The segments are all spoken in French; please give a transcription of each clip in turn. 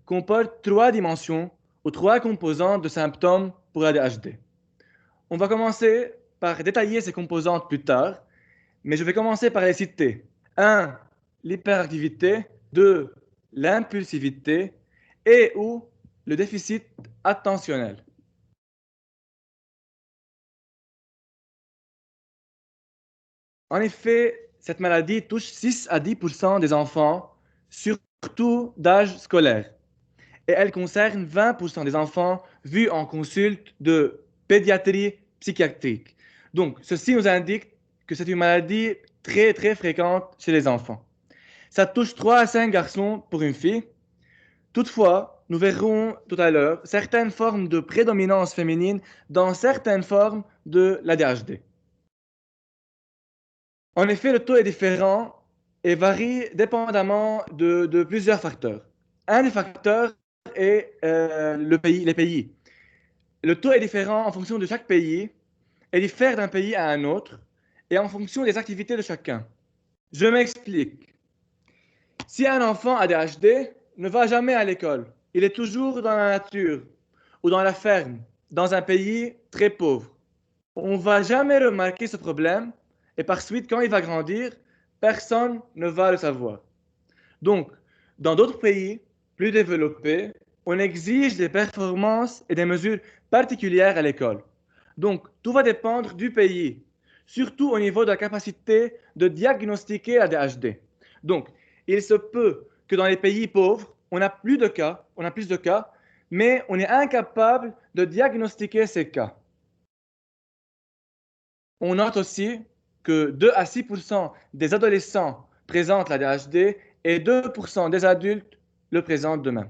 comporte trois dimensions ou trois composantes de symptômes pour l'ADHD. On va commencer par détailler ces composantes plus tard, mais je vais commencer par les citer. 1. L'hyperactivité. 2. L'impulsivité. Et ou le déficit attentionnel. En effet, cette maladie touche 6 à 10% des enfants, surtout d'âge scolaire. Et elle concerne 20% des enfants vus en consulte de pédiatrie psychiatrique. Donc, ceci nous indique que c'est une maladie très, très fréquente chez les enfants. Ça touche 3 à 5 garçons pour une fille. Toutefois, nous verrons tout à l'heure certaines formes de prédominance féminine dans certaines formes de l'ADHD. En effet, le taux est différent et varie dépendamment de plusieurs facteurs. Un des facteurs est les pays. Le taux est différent en fonction de chaque pays et diffère d'un pays à un autre et en fonction des activités de chacun. Je m'explique. Si un enfant ADHD ne va jamais à l'école, il est toujours dans la nature ou dans la ferme, dans un pays très pauvre, on ne va jamais remarquer ce problème et par suite, quand il va grandir, personne ne va le savoir. Donc, dans d'autres pays plus développés, on exige des performances et des mesures particulières à l'école. Donc, tout va dépendre du pays, surtout au niveau de la capacité de diagnostiquer la DHD. Donc, il se peut que dans les pays pauvres, on a plus de cas, mais on est incapable de diagnostiquer ces cas. On note aussi que 2 à 6% des adolescents présentent la DHD et 2% des adultes le présentent de même.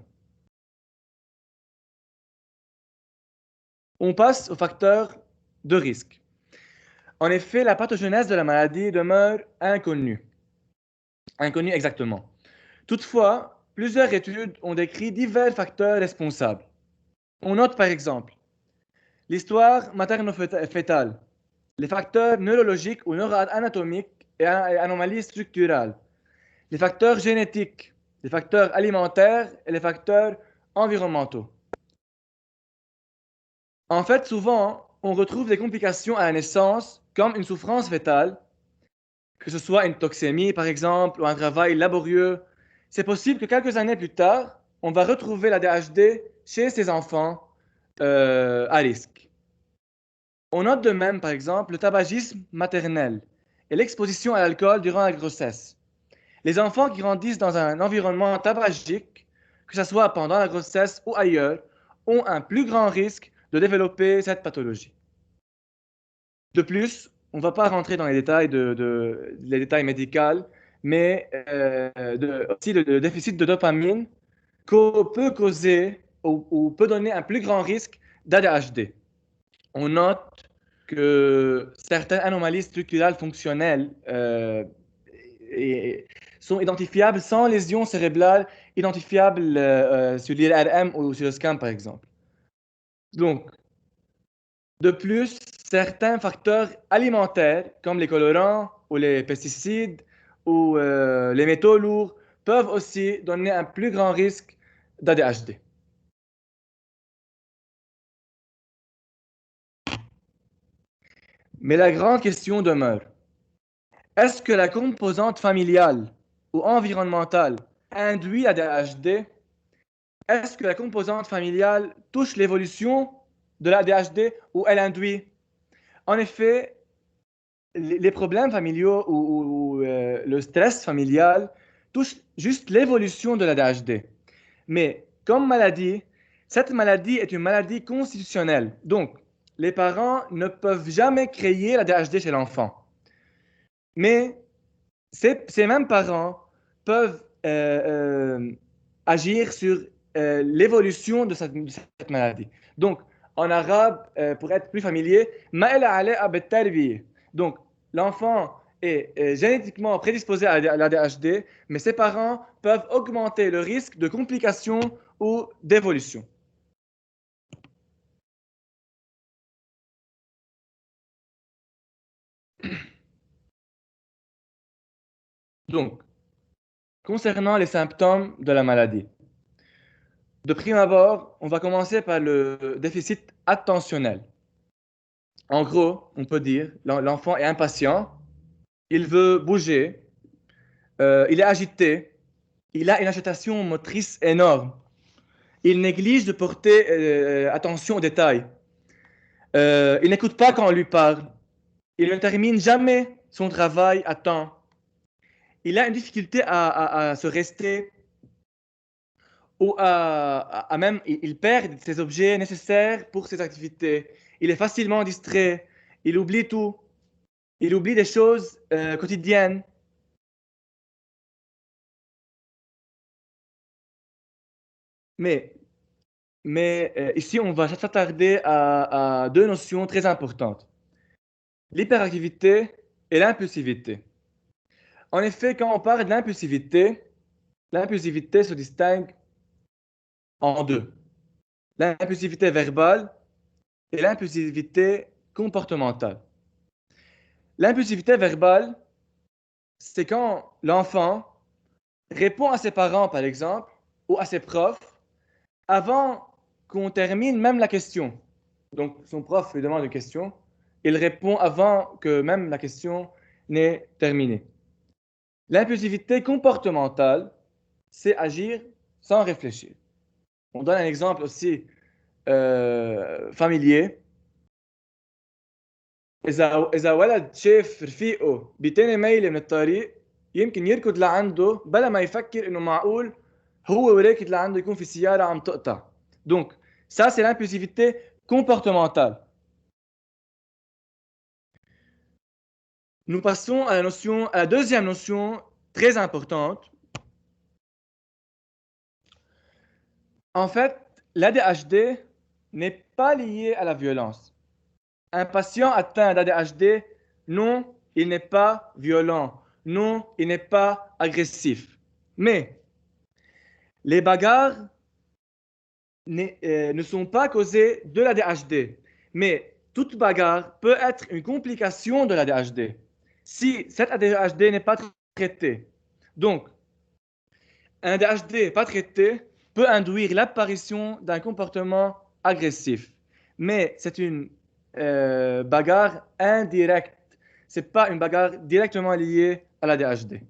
On passe aux facteurs de risque. En effet, la pathogenèse de la maladie demeure inconnue. Inconnue exactement. Toutefois, plusieurs études ont décrit divers facteurs responsables. On note par exemple l'histoire materno-fétale, les facteurs neurologiques ou neuroanatomiques et anomalies structurales, les facteurs génétiques, les facteurs alimentaires et les facteurs environnementaux. En fait, souvent, on retrouve des complications à la naissance, comme une souffrance fétale, que ce soit une toxémie par exemple, ou un travail laborieux. C'est possible que quelques années plus tard, on va retrouver la DHD chez ces enfants à risque. On note de même, par exemple, le tabagisme maternel et l'exposition à l'alcool durant la grossesse. Les enfants qui grandissent dans un environnement tabagique, que ce soit pendant la grossesse ou ailleurs, ont un plus grand risque de développer cette pathologie. De plus, on ne va pas rentrer dans les détails, les détails médicaux, mais aussi le déficit de dopamine peut causer ou peut donner un plus grand risque d'ADHD. On note que certaines anomalies structurales fonctionnelles sont identifiables sans lésions cérébrales identifiables sur l'IRM ou sur le scan, par exemple. Donc, de plus, certains facteurs alimentaires, comme les colorants ou les pesticides ou les métaux lourds, peuvent aussi donner un plus grand risque d'ADHD. Mais la grande question demeure. Est-ce que la composante familiale ou environnementale induit l'ADHD? Est-ce que la composante familiale touche l'évolution de l'ADHD ou elle induit? En effet, les problèmes familiaux ou le stress familial touchent juste l'évolution de l'ADHD. Mais comme maladie, cette maladie est une maladie constitutionnelle. Donc, les parents ne peuvent jamais créer l'ADHD chez l'enfant. Mais ces mêmes parents peuvent agir sur l'évolution de cette maladie. Donc, en arabe, pour être plus familier, ma'ela ala بالتربية. Donc, l'enfant est génétiquement prédisposé à l'ADHD, mais ses parents peuvent augmenter le risque de complications ou d'évolution. Donc, concernant les symptômes de la maladie, De prime abord, on va commencer par le déficit attentionnel. En gros, on peut dire, l'enfant est impatient, il veut bouger, il est agité, il a une agitation motrice énorme. Il néglige de porter attention aux détails. Il n'écoute pas quand on lui parle. Il ne termine jamais son travail à temps. Il a une difficulté à se rester ou même, il perd ses objets nécessaires pour ses activités. Il est facilement distrait. Il oublie tout. Il oublie des choses quotidiennes. Mais, mais ici, on va s'attarder à deux notions très importantes. L'hyperactivité et l'impulsivité. En effet, quand on parle de l'impulsivité se distingue en deux. L'impulsivité verbale et l'impulsivité comportementale. L'impulsivité verbale, c'est quand l'enfant répond à ses parents, par exemple, ou à ses profs, avant qu'on termine même la question. Donc, son prof lui demande une question, il répond avant que même la question n'ait terminé. L'impulsivité comportementale, c'est agir sans réfléchir. On donne un exemple aussi familier. إذا ولد شاف رفيقه بتاني ميلة من الطريق يمكن يركض لعنده بلا ما يفكر إنه معقول هو وراكد لعنده يكون في سيارة عم تقطع. Donc, ça, c'est l'impulsivité comportementale. Nous passons à la deuxième notion très importante. En fait, l'ADHD n'est pas lié à la violence. Un patient atteint d'ADHD, non, il n'est pas violent. Non, il n'est pas agressif. Mais les bagarres ne sont pas causées de l'ADHD. Mais toute bagarre peut être une complication de l'ADHD si cette ADHD n'est pas traitée. Donc, un ADHD pas traité peut induire l'apparition d'un comportement agressif. Mais c'est une bagarre indirecte. Ce n'est pas une bagarre directement liée à l'ADHD.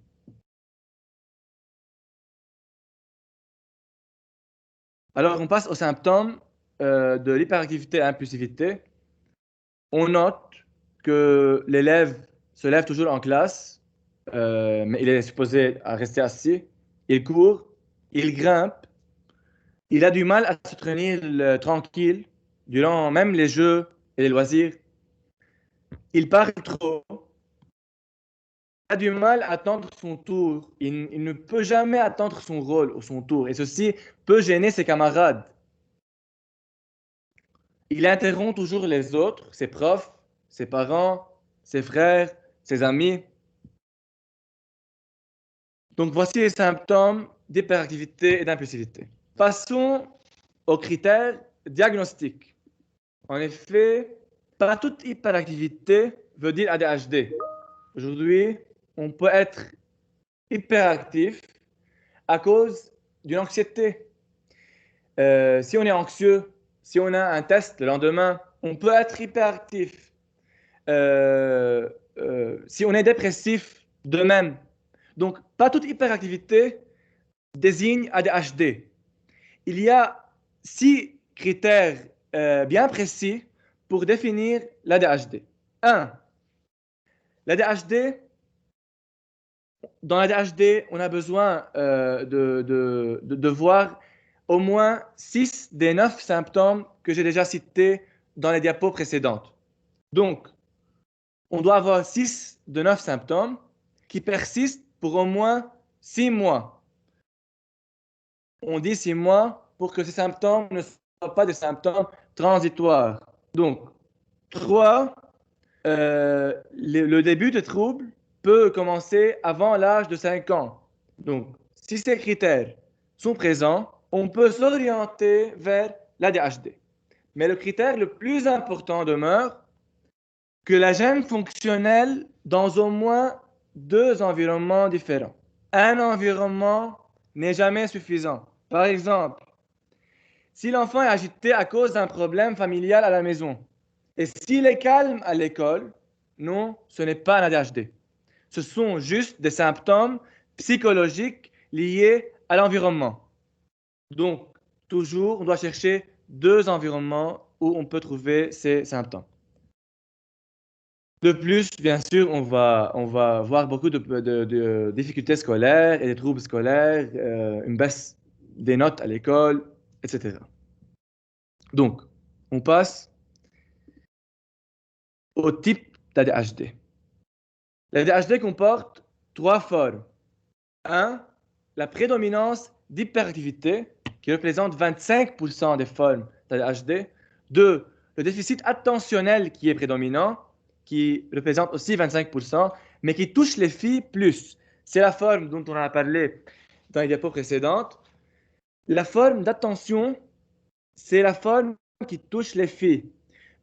Alors, on passe aux symptômes de l'hyperactivité et l'impulsivité. On note que l'élève se lève toujours en classe, mais il est supposé à rester assis. Il court, il grimpe, il a du mal à se tenir tranquille durant même les jeux et les loisirs. Il parle trop, il a du mal à attendre son tour. Il ne peut jamais attendre son rôle ou son tour. Et ceci peut gêner ses camarades. Il interrompt toujours les autres, ses profs, ses parents, ses frères, ses amis. Donc voici les symptômes d'hyperactivité et d'impulsivité. Passons aux critères diagnostiques. En effet, pas toute hyperactivité veut dire ADHD. Aujourd'hui, on peut être hyperactif à cause d'une anxiété. Si on est anxieux, si on a un test le lendemain, on peut être hyperactif. Si on est dépressif, de même. Donc, pas toute hyperactivité désigne ADHD. Il y a 6 critères bien précis pour définir l'ADHD. 1. L'ADHD, dans l'ADHD, on a besoin de voir au moins 6 des 9 symptômes que j'ai déjà cités dans les diapos précédentes. Donc, on doit avoir 6 de 9 symptômes qui persistent pour au moins 6 mois. On dit 6 mois pour que ces symptômes ne soient pas des symptômes transitoires. Donc, 3, le début des troubles peut commencer avant l'âge de 5 ans. Donc, si ces critères sont présents, on peut s'orienter vers l'ADHD. Mais le critère le plus important demeure que la gêne fonctionnelle dans au moins 2 environnements différents. Un environnement n'est jamais suffisant. Par exemple, Si l'enfant est agité à cause d'un problème familial à la maison, et s'il est calme à l'école, non, ce n'est pas un ADHD. Ce sont juste des symptômes psychologiques liés à l'environnement. Donc, toujours, on doit chercher deux environnements où on peut trouver ces symptômes. De plus, bien sûr, on va voir beaucoup de difficultés scolaires et des troubles scolaires, une baisse des notes à l'école, etc. Donc, on passe au type d'ADHD. L'ADHD comporte trois formes. Un, la prédominance d'hyperactivité, qui représente 25% des formes d'ADHD. Deux, le déficit attentionnel qui est prédominant, qui représente aussi 25%, mais qui touche les filles plus. C'est la forme dont on a parlé dans les diapos précédentes. La forme d'attention, c'est la forme qui touche les filles,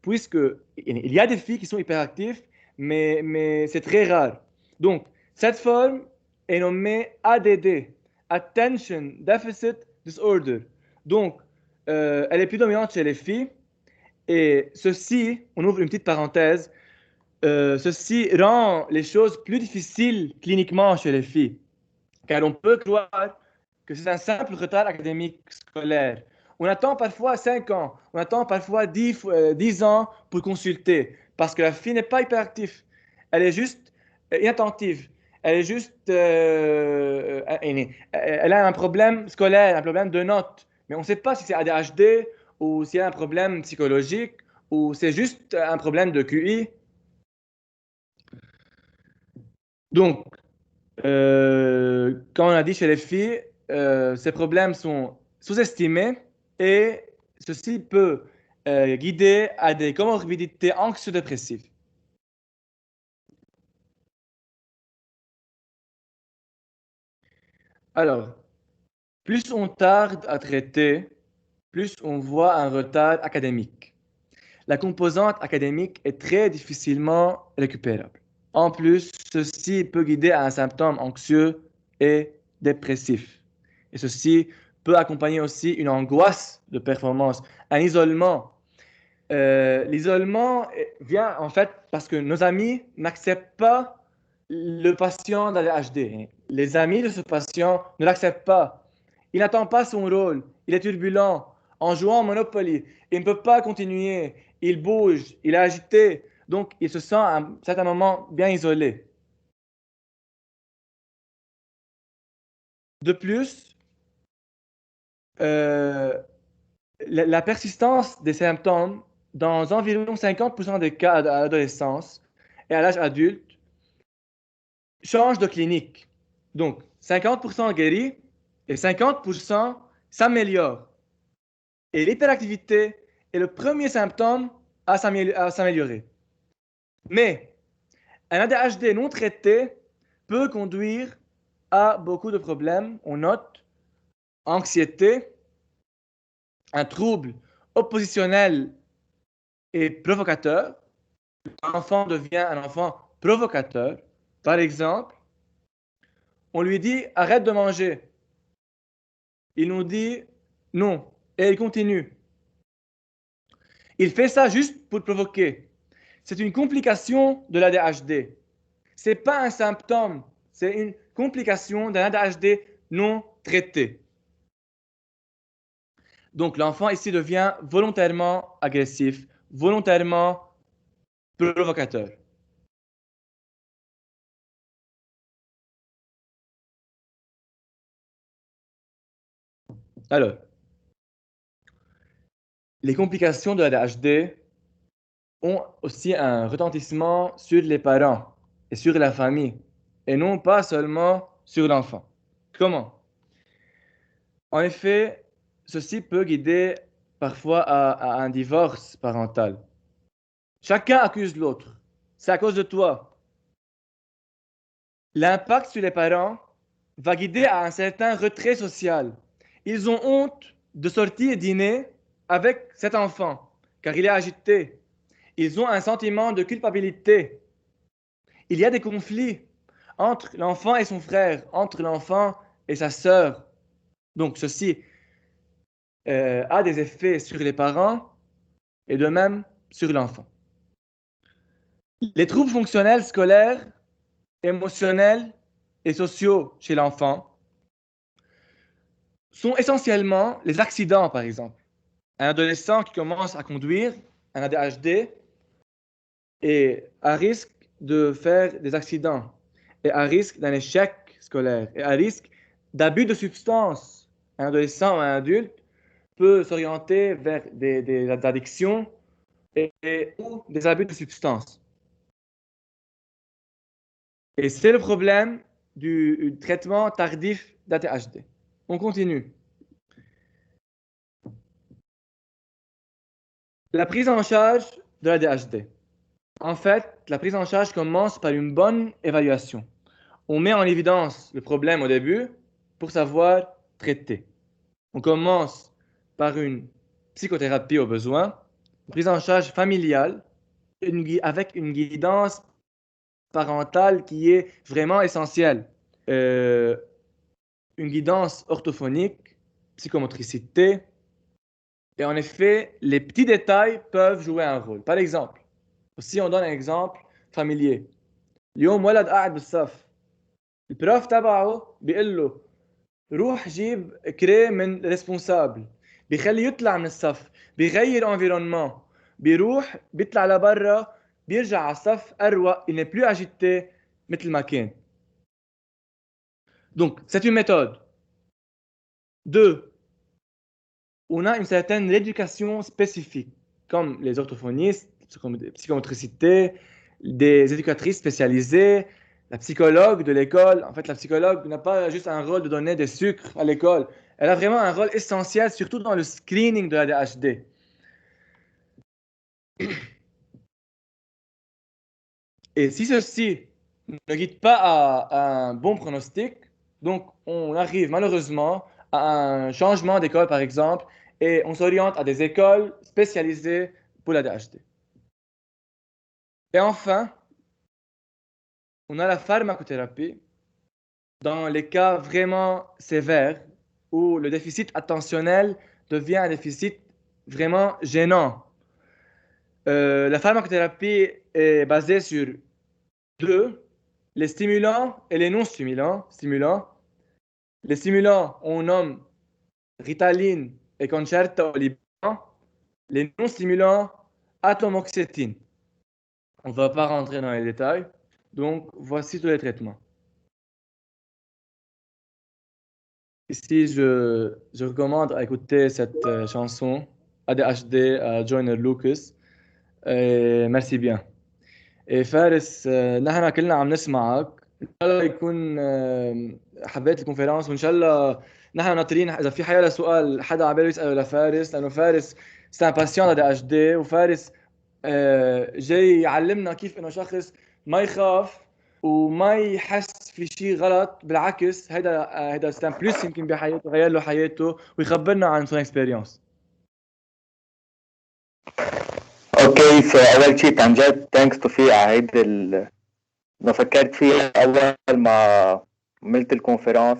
puisque il y a des filles qui sont hyperactives, mais c'est très rare. Donc, cette forme est nommée ADD, Attention Deficit Disorder. Donc, elle est plus dominante chez les filles, et ceci, on ouvre une petite parenthèse, ceci rend les choses plus difficiles cliniquement chez les filles, car on peut croire que c'est un simple retard académique scolaire. On attend parfois 5 ans, on attend parfois 10 ans pour consulter, parce que la fille n'est pas hyperactive. Elle est juste inattentive. Elle est juste... elle a un problème scolaire, un problème de notes. Mais on ne sait pas si c'est ADHD ou s'il y a un problème psychologique ou c'est juste un problème de QI. Donc, quand on a dit chez les filles, ces problèmes sont sous-estimés et ceci peut guider à des comorbidités anxio-dépressives. Alors, plus on tarde à traiter, plus on voit un retard académique. La composante académique est très difficilement récupérable. En plus, ceci peut guider à un symptôme anxieux et dépressif. Et ceci peut accompagner aussi une angoisse de performance, un isolement. L'isolement vient en fait parce que nos amis n'acceptent pas le patient d'ADHD. Les amis de ce patient ne l'acceptent pas. Il n'attend pas son rôle. Il est turbulent. En jouant au Monopoly, il ne peut pas continuer. Il bouge. Il est agité. Donc, il se sent à un certain moment bien isolé. De plus, euh, la persistance des symptômes dans environ 50% des cas à l'adolescence et à l'âge adulte change de clinique. Donc, 50% guérit et 50% s'améliore. Et l'hyperactivité est le premier symptôme à s'améliorer. Mais un ADHD non traité peut conduire à beaucoup de problèmes. On note anxiété, un trouble oppositionnel et provocateur. L'enfant devient un enfant provocateur. Par exemple, on lui dit arrête de manger. Il nous dit non et il continue. Il fait ça juste pour provoquer. C'est une complication de l'ADHD. Ce n'est pas un symptôme, c'est une complication d'un ADHD non traité. Donc l'enfant ici devient volontairement agressif, volontairement provocateur. Alors, les complications de l'ADHD ont aussi un retentissement sur les parents et sur la famille, et non pas seulement sur l'enfant. Comment? En effet, ceci peut guider parfois à un divorce parental. Chacun accuse l'autre. C'est à cause de toi. L'impact sur les parents va guider à un certain retrait social. Ils ont honte de sortir dîner avec cet enfant, car il est agité. Ils ont un sentiment de culpabilité. Il y a des conflits entre l'enfant et son frère, entre l'enfant et sa sœur. Donc, ceci a des effets sur les parents et de même sur l'enfant. Les troubles fonctionnels scolaires, émotionnels et sociaux chez l'enfant sont essentiellement les accidents, par exemple. Un adolescent qui commence à conduire, un ADHD, est à risque de faire des accidents, et à risque d'un échec scolaire, et à risque d'abus de substances. Un adolescent ou un adulte peut s'orienter vers des addictions ou des abus de substances. Et c'est le problème du traitement tardif d'ADHD. On continue. La prise en charge de l'ADHD. En fait, la prise en charge commence par une bonne évaluation. On met en évidence le problème au début pour savoir traiter. On commence par une psychothérapie au besoin, une prise en charge familiale, avec une guidance parentale qui est vraiment essentielle. Euh, une guidance orthophonique, psychomotricité. Et en effet, les petits détails peuvent jouer un rôle. Par exemple, si on donne un exemple familier, اليوم ولد قاعد بالصف البروف تبعه بيقول له روح جيب كري من ريسبونسابل بيخليه يطلع من الصف بيغير انفيرونمون بيروح بيطلع لبرا بيرجع على الصف اروق il n'est plus agité مثل ما كان. Donc c'est une méthode. Deux, on a une certaine éducation spécifique, comme les orthophonistes, comme des psychomotricités, des éducatrices spécialisées, la psychologue de l'école. En fait, la psychologue n'a pas juste un rôle de donner des sucres à l'école. Elle a vraiment un rôle essentiel, surtout dans le screening de l'ADHD. Et si ceci ne guide pas à un bon pronostic, donc on arrive malheureusement à un changement d'école, par exemple, et on s'oriente à des écoles spécialisées pour l'ADHD. Et enfin, on a la pharmacothérapie dans les cas vraiment sévères où le déficit attentionnel devient un déficit vraiment gênant. La pharmacothérapie est basée sur deux, les stimulants et les non-stimulants. Les stimulants, on nomme Ritaline et Concerta au Liban. Les non-stimulants, atomoxétine. On ne va pas rentrer dans les détails. Donc, voici tous les traitements. Ici, je recommande à écouter cette chanson ADHD à Joyner Lucas. Merci bien. فارس نحن كلنا عم نسمعك ان شاء الله يكون حبيت الكونفرنس وان شاء الله نحن ناطرين اذا في حيلا سؤال حدا عم يساله لفارس لانه فارس سي ان باسيون دي اتش دي وفارس جاي يعلمنا كيف انه شخص ما يخاف وما يحس في شيء غلط بالعكس هيدا سي ان بلس يمكن بحياته غير له حياته ويخبرنا عن سون اكسبيرينس. اوكي سو اول شيء عن جد ثانكس توفيق على هيدي انه فكرت فيها اول ما عملت الكونفرنس.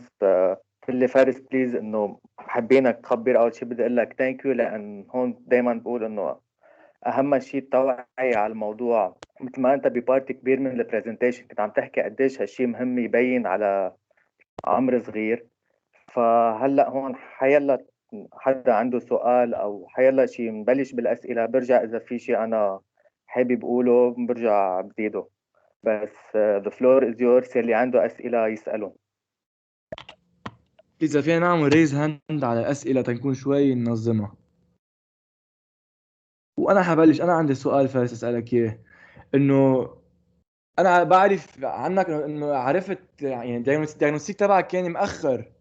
اللي فارس بليز انه حابينك تخبر. اول شيء بدي اقول لك ثانك يو لان هون دائما بقول انه اهم شيء التوعية على الموضوع. مثل ما انت ببارت كبير من البرزنتيشن كنت عم تحكي قديش هالشيء مهم يبين على عمر صغير. فهلا هون حيلا حدا عنده سؤال او حيلا شيء نبلش بالاسئله برجع اذا في شيء انا حابب اقوله برجع بزيده. بس the floor is yours. اللي عنده اسئله يسالهم. اذا فينا نعمل ريز هاند على الاسئله تنكون شوي ننظمها. وانا حبلش انا عندي سؤال فارس اسالك اياه انه انا بعرف عنك انه عرفت يعني الدياجنوستيك تبعك كان مأخر.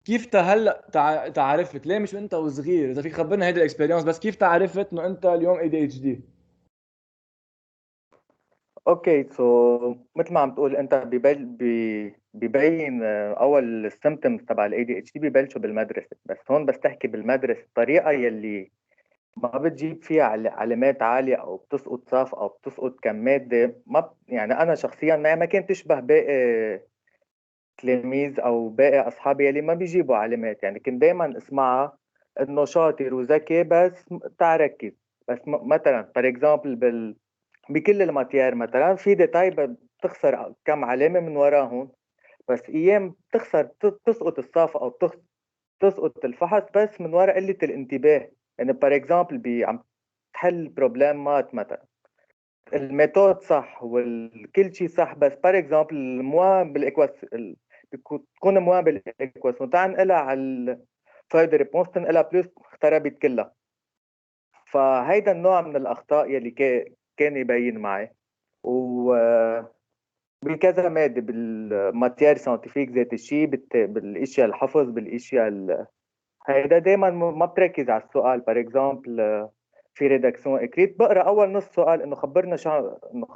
كيف هلا تعرفت ليه مش انت وصغير؟ اذا فيك خبرنا هيدي الاكسبيرينس بس كيف تعرفت انه انت اليوم ADHD؟ اوكي سو مثل ما عم تقول انت ببين اول السيمبتومز تبع الاي دي اتش دي ببلشوا بالمدرسه. بس هون بس تحكي بالمدرسه الطريقه يلي ما بتجيب فيها علامات عاليه او بتسقط صف او بتسقط كم ماده ما يعني انا شخصيا ما كنت تشبه باقي تلاميذ او باقي اصحابي يلي ما بيجيبوا علامات. يعني كنت دائما اسمعها انه شاطر وذكي بس تعركز. بس مثلا فور اكزامبل بكل الماتيار مثلا في ديتاي بتخسر كم علامه من وراهم، بس ايام بتخسر تسقط الصف او تسقط الفحص بس من وراء قله الانتباه. يعني فور اكزامبل عم تحل بروبلام مات مثلا، الميثود صح والكل شيء صح، بس فور اكزامبل موا بالاكواس بتكون موا بالاكواسيون تعال نقلها على الفايده ريبونس تنقلها بلس اختربت كلها. فهيدا النوع من الاخطاء يلي كان يبين معي. و بكذا ماده بالماتير ساينتيفيك ذات الشيء، بالاشياء الحفظ بالاشياء هيدا دائما ما بتركز على السؤال. فور اكزامبل في ريداكسيون اكريت بقرا اول نص سؤال انه خبرنا شو انه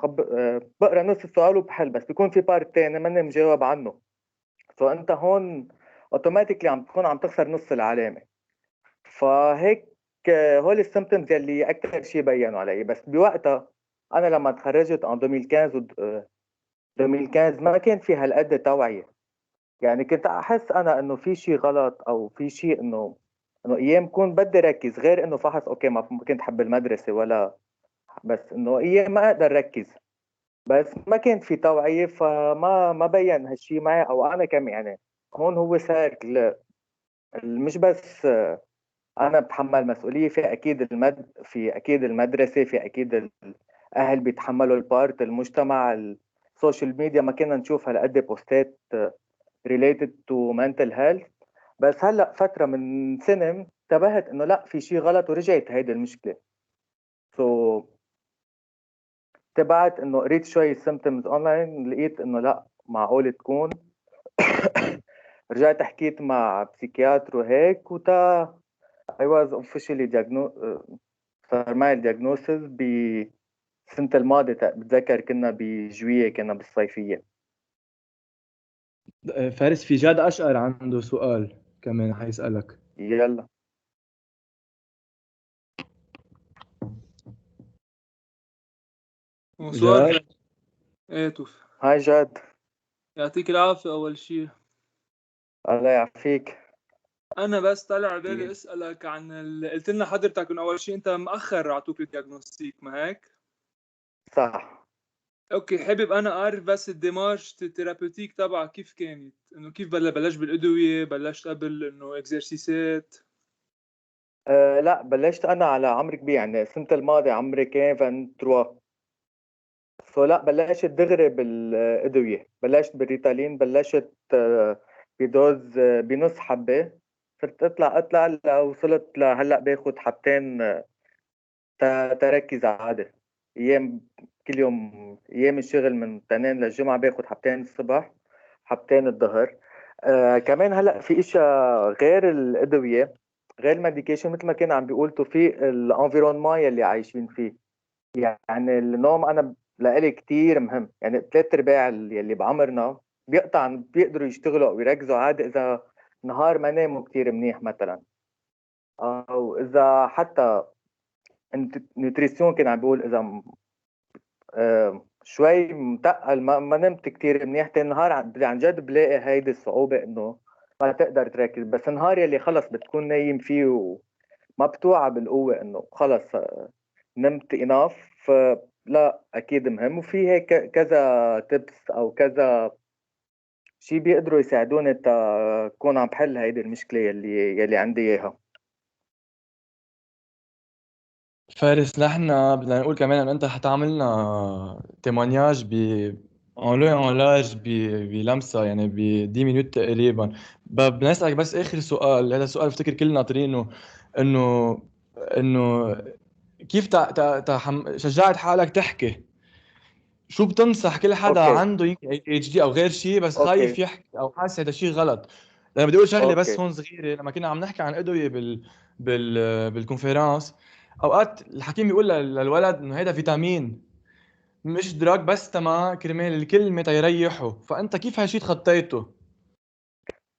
بقرا نص السؤال وبحل، بس بيكون في بارت تاني ماني مجاوب عنه. فانت هون اوتوماتيكلي عم تكون عم تخسر نص العلامه. فهيك هول السيمبتومز يلي اكثر شيء بينوا علي. بس بوقتها انا لما تخرجت ان 2015 2015 ما كان في هالقد توعيه. يعني كنت احس انا انه في شيء غلط او في شيء انه ايام كون بدي ركز، غير انه فحص اوكي ما كنت حب المدرسه ولا، بس انه ايام ما اقدر ركز. بس ما كان في توعيه فما بين هالشيء معي او انا كم يعني. هون هو صار مش بس انا بتحمل مسؤوليه، في اكيد في اكيد المدرسه، في اكيد الاهل بيتحملوا البارت، المجتمع، السوشيال ميديا ما كنا نشوف هالقد بوستات related to mental health. بس هلا فتره من سنه انتبهت انه لا في شيء غلط ورجعت هيدي المشكله. سو تبعت انه قريت شوي symptoms اونلاين، لقيت انه لا معقول تكون. رجعت حكيت مع بسيكياتر وهيك وتا I was officially صار معي الدياجنوسيس بسنة الماضية. بتذكر كنا بجوية، كنا بالصيفية. فارس، في جاد أشقر عنده سؤال كمان حيسألك. يلا. سؤال. جاد، ايه توف. هاي جاد. يعطيك العافية أول شيء. الله يعافيك. أنا بس طلع على بالي أسألك عن قلت لنا حضرتك إنه أول شيء أنت مأخر عطوك الدياجنوستيك، ما هيك؟ صح. أوكي، حابب أنا أعرف بس الديمارش الثيرابيوتيك تبعك كيف كانت؟ إنه كيف بلش بالأدوية، بلشت قبل إنه إكزرسيسات؟ لا بلشت أنا على عمر كبير، يعني السنة الماضية عمري كان 23. لا بلشت دغري بالأدوية، بلشت بالريتالين، بلشت بدوز بنص حبة. صرت أطلع وصلت لهلأ باخد حبتين تركز عادي. أيام كل يوم، أيام الشغل من تنين للجمعة باخد حبتين الصبح حبتين الظهر. كمان هلأ في إشياء غير الأدوية، غير الميديكيشن، مثل ما كان عم بيقولوا في الانفيرونمون يلي عايشين فيه. يعني النوم أنا لإلي كتير مهم. يعني 3/4 يلي بعمرنا بيقدروا يشتغلوا أو يركزوا عادي إذا نهار ما ناموا كتير منيح مثلا، أو إذا حتى النيوتريسيون كان عم بيقول إذا شوي متقل ما نمت كتير منيح تاني نهار، عن جد بلاقي هيدي الصعوبة إنه ما تقدر تركز. بس النهار يلي خلص بتكون نايم فيه وما بتوعى بالقوة إنه خلص نمت إناف، لا أكيد مهم. وفي هيك كذا تبس أو كذا شي بيقدروا يساعدوني تكون عم بحل هيدي المشكلة يلي عندي إياها. فارس، نحن بدنا نقول كمان انه انت حتعملنا تيمونياج اون لو اون لاج بلمسه، يعني ب 10 مينوت تقريبا. بدنا نسألك بس اخر سؤال، هذا السؤال بفتكر كلنا ناطرينه. انه انه كيف شجعت حالك تحكي؟ شو بتنصح كل حدا أوكي. عنده يمكن ADHD او غير شيء بس خايف أوكي. يحكي او حاسس هذا شيء غلط؟ لما بدي اقول شغله بس أوكي. هون صغيره، لما كنا عم نحكي عن ادويه بالكونفرنس، اوقات الحكيم بيقول للولد انه هيدا فيتامين مش دراج، بس تما كرمال الكلمه تيريحه. فانت كيف هالشيء تخطيته؟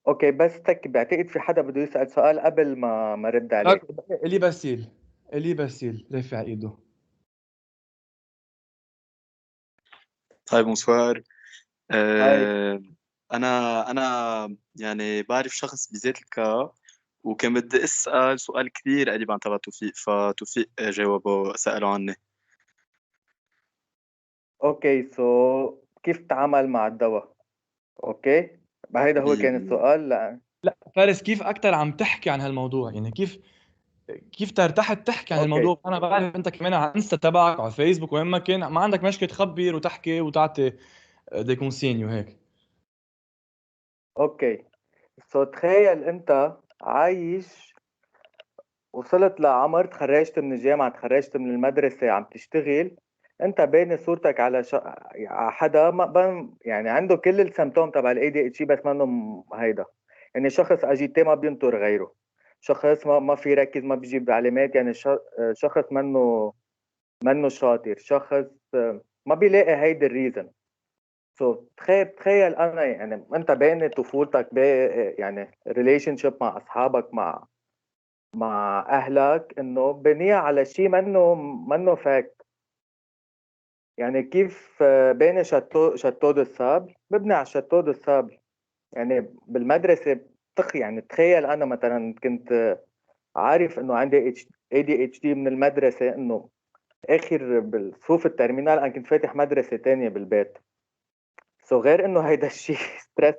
أوكي بس بعتقد في حدا بده يسأل سؤال قبل ما رد لك عليه. الي باسيل، الي باسيل رافع ايده. طيب بونسوار. هاي. أنا يعني بعرف شخص بذات الكا، وكان بدي اسال سؤال كثير قريب عن تبع توفيق، فتوفيق جاوبه سالوا عني. اوكي سو كيف تتعامل مع الدواء؟ اوكي هيدا هو كان السؤال. لا فارس، كيف اكثر عم تحكي عن هالموضوع؟ يعني كيف ترتحت تحكي عن اوكي الموضوع؟ انا بعرف انت كمان على انستا تبعك على فيسبوك وين ما كان ما عندك مشكله تخبر وتحكي وتعطي دي كونسيني وهيك. اوكي سو تخيل انت عايش، وصلت لعمر تخرجت من الجامعة، تخرجت من المدرسة، عم تشتغل، انت باين صورتك على على حدا يعني عنده كل السمتوم تبع الاي دي اتش بس منه هيدا. يعني شخص اجيتي ما بينطر غيره، شخص ما في يركز، ما بيجيب علامات، يعني شخص منه شاطر، شخص ما بيلاقي هيدي الريزن. تخيل انا، يعني انت بين طفولتك يعني ريليشن شيب مع اصحابك، مع اهلك، انه بنيه على شيء منه فاك. يعني كيف بين شتو دو السابل ببني على شتو دو السابل. يعني بالمدرسه يعني تخيل انا مثلا كنت عارف انه عندي ADHD من المدرسه، انه اخر بالصفوف الترمينال انا كنت فاتح مدرسه تانية بالبيت. غير انه هيدا الشيء ستريس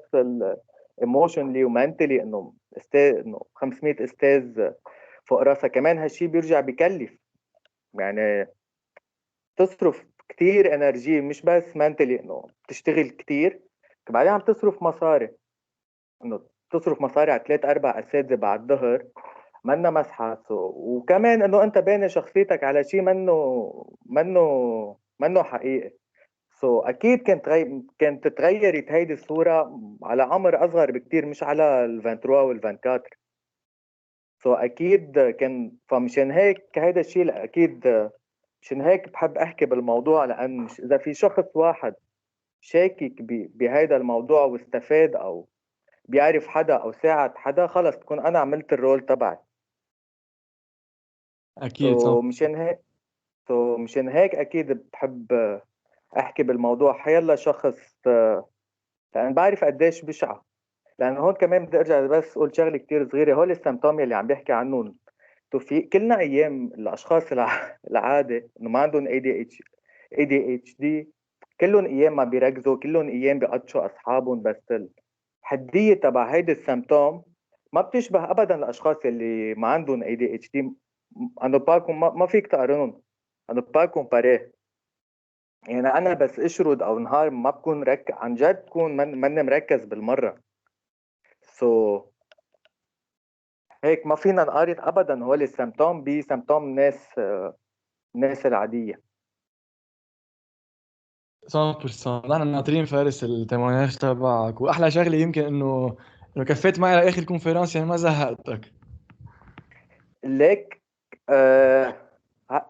ايموشنلي ومنتلي، انه استاذ، انه 500 استاذ فوق راسها، كمان هالشيء بيرجع بكلف. يعني تصرف كتير انرجي، مش بس منتلي انه بتشتغل كتير، بعدين عم تصرف مصاري، انه تصرف مصاري على 3-4 اساتذه بعد الظهر، منا مسحه. وكمان انه انت باني شخصيتك على شيء منه حقيقي. اكيد كانت تغيرت هيدي الصوره على عمر اصغر بكتير، مش على ال 23 وال 24. اكيد كان، فمشان هيك هيدا الشيء اكيد، مشان هيك بحب احكي بالموضوع، لان اذا في شخص واحد شاكك بهيدا الموضوع واستفاد، او بيعرف حدا او ساعد حدا، خلص تكون انا عملت الرول تبعي. اكيد صح. مشان هيك مشان هيك اكيد بحب احكي بالموضوع حيلا شخص، لان بعرف قديش بشعه. لان هون كمان بدي ارجع بس اقول شغله كتير صغيره، هول السيمتوم اللي عم بيحكي عنهم توفيق، كلنا ايام الاشخاص العاده انه ما عندهم ADHD، كلهم ايام ما بيركزوا، كلهم ايام بيقطشوا اصحابهم، بس الحديه تبع هيدي السيمتوم ما بتشبه ابدا الاشخاص اللي ما عندهم ADHD. انا باكم ما فيك تقارنهم، انا باكم باريه. يعني انا بس اشرد او نهار ما بكون عن جد بكون ماني مركز بالمره. سو هيك ما فينا نقارن ابدا هول السيمتوم بسيمتوم الناس العاديه. 100% نحن ناطرين فارس التموينات تبعك، واحلى شغله يمكن انه كفيت معي لاخر كونفرنس، يعني ما زهقتك. ليك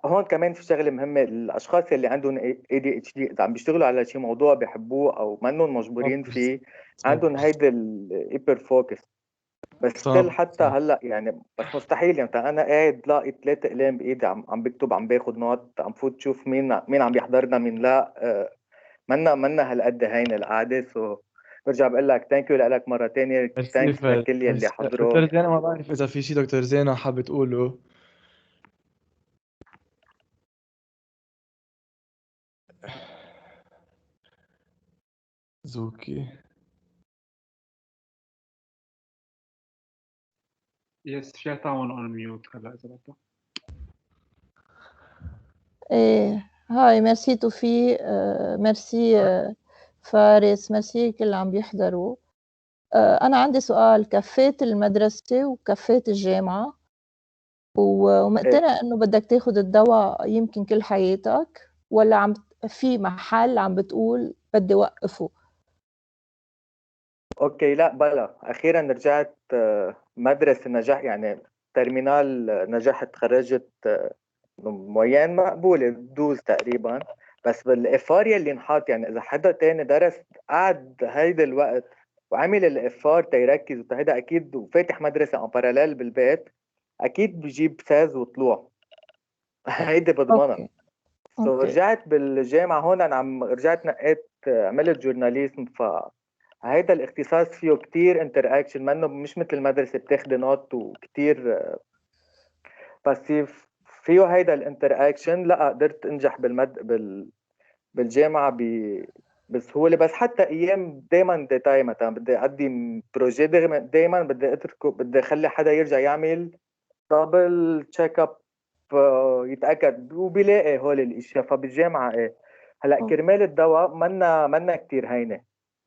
هون كمان في شغله مهمه، الاشخاص اللي عندهم ADHD اذا عم بيشتغلوا على شي موضوع بيحبوه او منهم مجبورين فيه، عندهم هيدي الهيبر فوكس. بس ستيل حتى هلا يعني، بس مستحيل. يعني انا قاعد لاقي 3 اقلام بايدي، عم بكتب، عم باخذ نوت، عم فوت شوف مين عم يحضرنا، مين لا. منا هالقد هين القعده. برجع بقول لك ثانك يو لك مره ثانيه، ميرسي ثانكس فارس. لكل يلي حضروا. دكتور زينة، ما بعرف اذا في شيء دكتور زينة حابب تقوله. زوكي. يس شات اون ميوت هلا اذا بدك. ايه هاي، ميرسي توفيق، ميرسي فارس، ميرسي كل اللي عم بيحضروا. أنا عندي سؤال، كفيت المدرسة وكفيت الجامعة ومقتنع إنه بدك تاخد الدواء يمكن كل حياتك، ولا في محل عم بتقول بدي وقفه؟ اوكي لا بلا، اخيرا رجعت مدرسه نجاح، يعني ترمينال نجحت، خرجت معين مقبوله دوز تقريبا. بس بالافار يلي انحط، يعني اذا حدا تاني درس قعد هيدا الوقت وعمل الافار تيركز وهيدا اكيد، وفاتح مدرسه ان باراليل بالبيت، اكيد بجيب فاز وطلوع. هيدي بضمنها. اوكي رجعت بالجامعه هون، انا رجعت نقيت، عملت جورناليزم، هيدا الاختصاص فيه كتير انتراكشن، منه مش مثل المدرسة بتاخدي نوت وكتير باسيف. فيه هيدا الانتراكشن، لا قدرت انجح بالجامعة بسهولة. بس حتى ايام دايما ديتاي، مثلا بدي اقدم بروجي دايما بدي اتركه، بدي اخلي حدا يرجع يعمل دبل تشيك اب يتاكد وبيلاقي هول الاشياء. فبالجامعه ايه هلا كرمال الدواء منا كتير هينه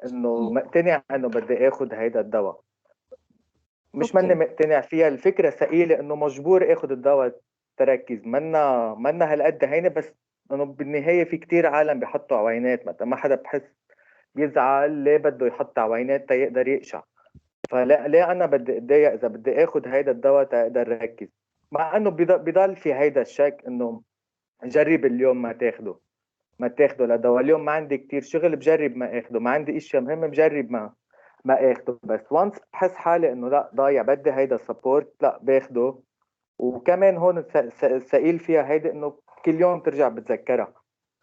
انه مقتنع انه بدي اخذ هيدا الدواء، مش ماني مقتنع فيها. الفكره ثقيله انه مجبور اخذ الدواء تركز، منا هالقد هينه. بس انه بالنهايه في كتير عالم بيحطوا عوينات، مثلا ما حدا بحس يزعل ليه بده يحط عوينات تيقدر يقشع. فلا ليه انا بدي اتضايق اذا بدي اخذ هيدا الدواء تقدر ركز، مع انه بضل في هيدا الشك انه جرب اليوم ما تاخده لدواء. اليوم ما عندي كتير شغل بجرب ما اخده، ما عندي اشياء مهمه بجرب ما اخده. بس وانس بحس حالي انه لا ضايع بدي هيدا السبورت، لا باخده. وكمان هون الثقيل فيها هيدا انه كل يوم ترجع بتذكرها،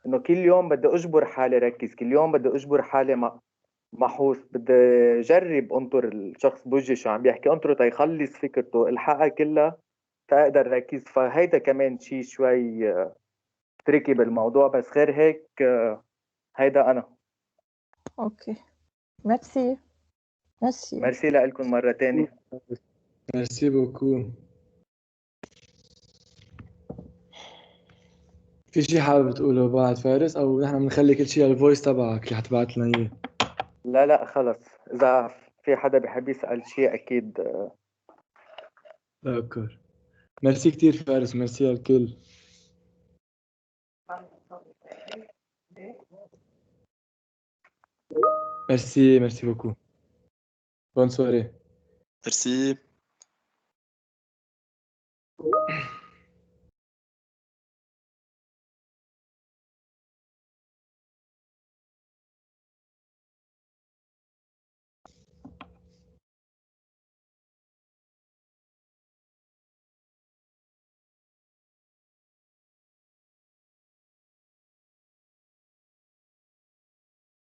انه كل يوم بدي اجبر حالي ركز، كل يوم بدي اجبر حالي محوس، بدي جرب انطر الشخص بوجهي شو عم بيحكي، انطره تيخلص فكرته الحقها كلها تقدر ركز. فهيدا كمان شيء شوي تريكي بالموضوع. بس غير هيك هيدا انا. اوكي ميرسي ميرسي لكم مرة تانية. ميرسي بوكو. في شيء حابب تقوله بعد فارس، او نحن بنخلي كل شيء على الفويس تبعك اللي حتبعت لنا اياه؟ لا خلص، اذا في حدا بحب يسأل شيء اكيد. اوكي ميرسي كتير فارس، ميرسي على الكل. ميرسي بوكو. بون سوري. ميرسي.